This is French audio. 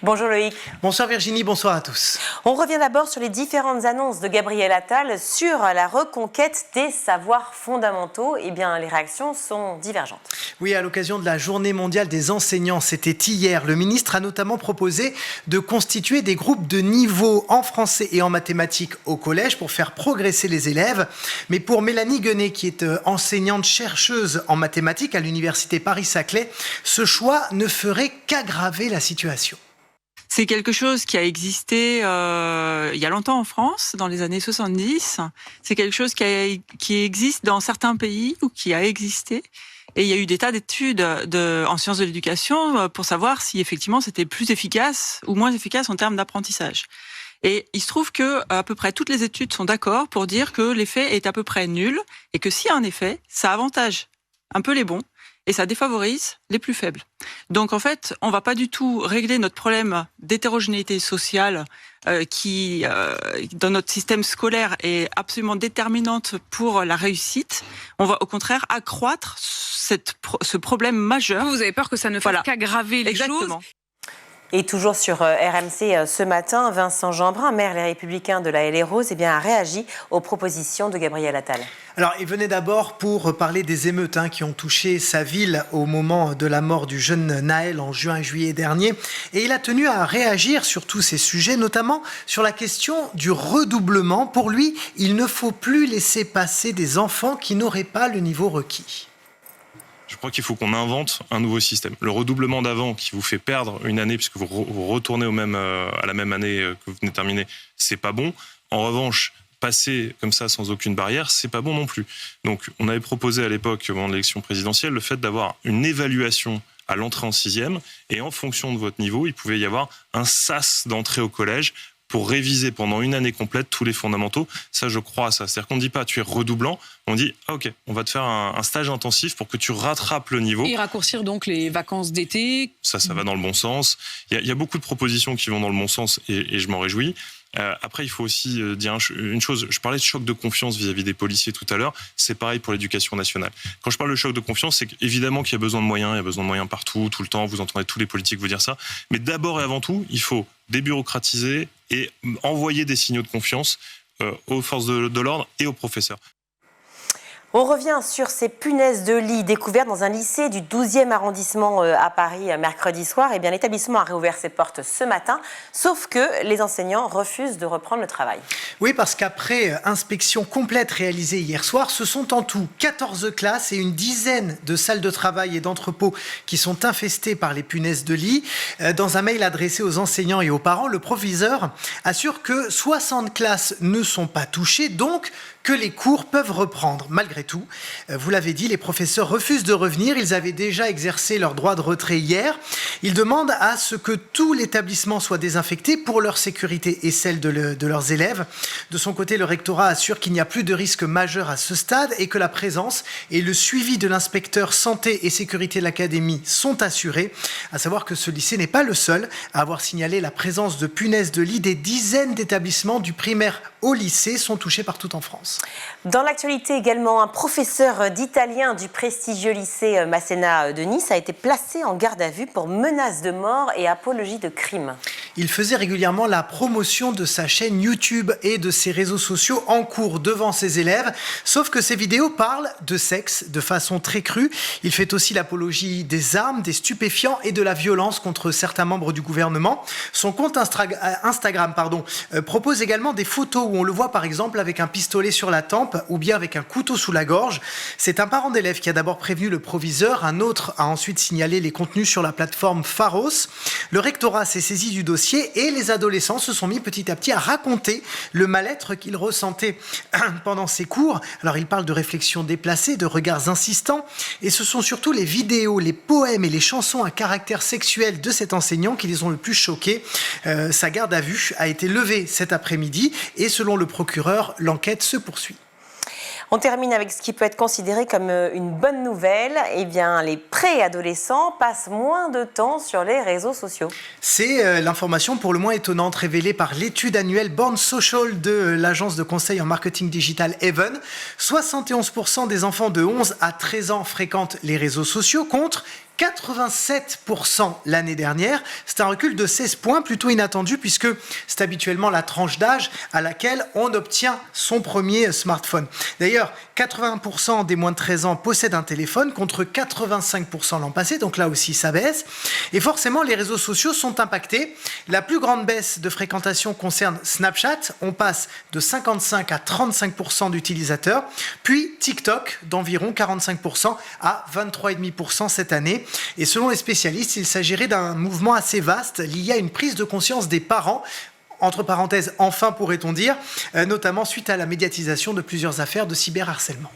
Bonjour Loïc. Bonsoir Virginie, bonsoir à tous. On revient d'abord sur les différentes annonces de Gabriel Attal sur la reconquête des savoirs fondamentaux. Eh bien, les réactions sont divergentes. Oui, à l'occasion de la Journée mondiale des enseignants, c'était hier, le ministre a notamment proposé de constituer des groupes de niveau en français et en mathématiques au collège pour faire progresser les élèves. Mais pour Mélanie Guenet, qui est enseignante-chercheuse en mathématiques à l'université Paris-Saclay, ce choix ne ferait qu'aggraver la situation. C'est quelque chose qui a existé il y a longtemps en France, dans les années 70. C'est quelque chose qui existe dans certains pays ou qui a existé. Et il y a eu des tas d'études en sciences de l'éducation pour savoir si effectivement c'était plus efficace ou moins efficace en termes d'apprentissage. Et il se trouve que à peu près toutes les études sont d'accord pour dire que l'effet est à peu près nul et que s'il y a un effet, ça avantage un peu les bons et ça défavorise les plus faibles. Donc en fait, on va pas du tout régler notre problème d'hétérogénéité sociale qui, dans notre système scolaire, est absolument déterminante pour la réussite. On va au contraire accroître ce problème majeur. Vous avez peur que ça ne fasse qu'aggraver les choses. Et toujours sur RMC ce matin, Vincent Jeanbrun, maire Les Républicains de la Haye-les-Roses, a réagi aux propositions de Gabriel Attal. Alors, il venait d'abord pour parler des émeutes qui ont touché sa ville au moment de la mort du jeune Naël en juin et juillet dernier. Et il a tenu à réagir sur tous ces sujets, notamment sur la question du redoublement. Pour lui, il ne faut plus laisser passer des enfants qui n'auraient pas le niveau requis. Je crois qu'il faut qu'on invente un nouveau système. Le redoublement d'avant qui vous fait perdre une année puisque vous retournez à la même année que vous venez de terminer, c'est pas bon. En revanche, passer comme ça sans aucune barrière, c'est pas bon non plus. Donc, on avait proposé à l'époque, au moment de l'élection présidentielle, le fait d'avoir une évaluation à l'entrée en sixième et en fonction de votre niveau, il pouvait y avoir un sas d'entrée au collège pour réviser pendant une année complète tous les fondamentaux. Ça, je crois à ça. C'est-à-dire qu'on ne dit pas tu es redoublant, on dit ok, on va te faire un stage intensif pour que tu rattrapes le niveau. Et raccourcir donc les vacances d'été. Ça va dans le bon sens. Il y a beaucoup de propositions qui vont dans le bon sens et je m'en réjouis. Après, il faut aussi dire une chose. Je parlais de choc de confiance vis-à-vis des policiers tout à l'heure. C'est pareil pour l'éducation nationale. Quand je parle de choc de confiance, c'est évidemment qu'il y a besoin de moyens. Il y a besoin de moyens partout, tout le temps. Vous entendez tous les politiques vous dire ça. Mais d'abord et avant tout, il faut débureaucratiser et envoyer des signaux de confiance aux forces de l'ordre et aux professeurs. On revient sur ces punaises de lit découvertes dans un lycée du 12e arrondissement à Paris mercredi soir. Eh bien, l'établissement a réouvert ses portes ce matin, sauf que les enseignants refusent de reprendre le travail. Oui, parce qu'après inspection complète réalisée hier soir, ce sont en tout 14 classes et une dizaine de salles de travail et d'entrepôts qui sont infestées par les punaises de lit. Dans un mail adressé aux enseignants et aux parents, le proviseur assure que 60 classes ne sont pas touchées, donc que les cours peuvent reprendre. Malgré tout, vous l'avez dit, les professeurs refusent de revenir. Ils avaient déjà exercé leur droit de retrait hier. Ils demandent à ce que tout l'établissement soit désinfecté pour leur sécurité et celle de leurs élèves. De son côté, le rectorat assure qu'il n'y a plus de risque majeur à ce stade et que la présence et le suivi de l'inspecteur santé et sécurité de l'académie sont assurés. À savoir que ce lycée n'est pas le seul à avoir signalé la présence de punaises de lit. Des dizaines d'établissements du primaire au lycée sont touchés partout en France. Dans l'actualité également, un professeur d'italien du prestigieux lycée Masséna de Nice a été placé en garde à vue pour menace de mort et apologie de crime. Il faisait régulièrement la promotion de sa chaîne YouTube et de ses réseaux sociaux en cours devant ses élèves, sauf que ses vidéos parlent de sexe de façon très crue. Il fait aussi l'apologie des armes, des stupéfiants et de la violence contre certains membres du gouvernement. Son compte Instagram propose également des photos où on le voit par exemple avec un pistolet sur la tempe ou bien avec un couteau sous la gorge. C'est un parent d'élève qui a d'abord prévenu le proviseur, un autre a ensuite signalé les contenus sur la plateforme Pharos. Le rectorat s'est saisi du dossier et les adolescents se sont mis petit à petit à raconter le mal-être qu'ils ressentaient pendant ces cours. Alors ils parlent de réflexions déplacées, de regards insistants et ce sont surtout les vidéos, les poèmes et les chansons à caractère sexuel de cet enseignant qui les ont le plus choqués. Sa garde à vue a été levée cet après-midi et selon le procureur, l'enquête se poursuit. On termine avec ce qui peut être considéré comme une bonne nouvelle. Eh bien, les préadolescents passent moins de temps sur les réseaux sociaux. C'est l'information pour le moins étonnante révélée par l'étude annuelle Born Social de l'agence de conseil en marketing digital Even. 71% des enfants de 11 à 13 ans fréquentent les réseaux sociaux contre 87% l'année dernière. C'est un recul de 16 points, plutôt inattendu puisque c'est habituellement la tranche d'âge à laquelle on obtient son premier smartphone. D'ailleurs, 81% des moins de 13 ans possèdent un téléphone contre 85% l'an passé, donc là aussi ça baisse. Et forcément, les réseaux sociaux sont impactés. La plus grande baisse de fréquentation concerne Snapchat. On passe de 55 à 35% d'utilisateurs. Puis TikTok, d'environ 45% à 23,5% cette année. Et selon les spécialistes, il s'agirait d'un mouvement assez vaste lié à une prise de conscience des parents, entre parenthèses, enfin pourrait-on dire, notamment suite à la médiatisation de plusieurs affaires de cyberharcèlement.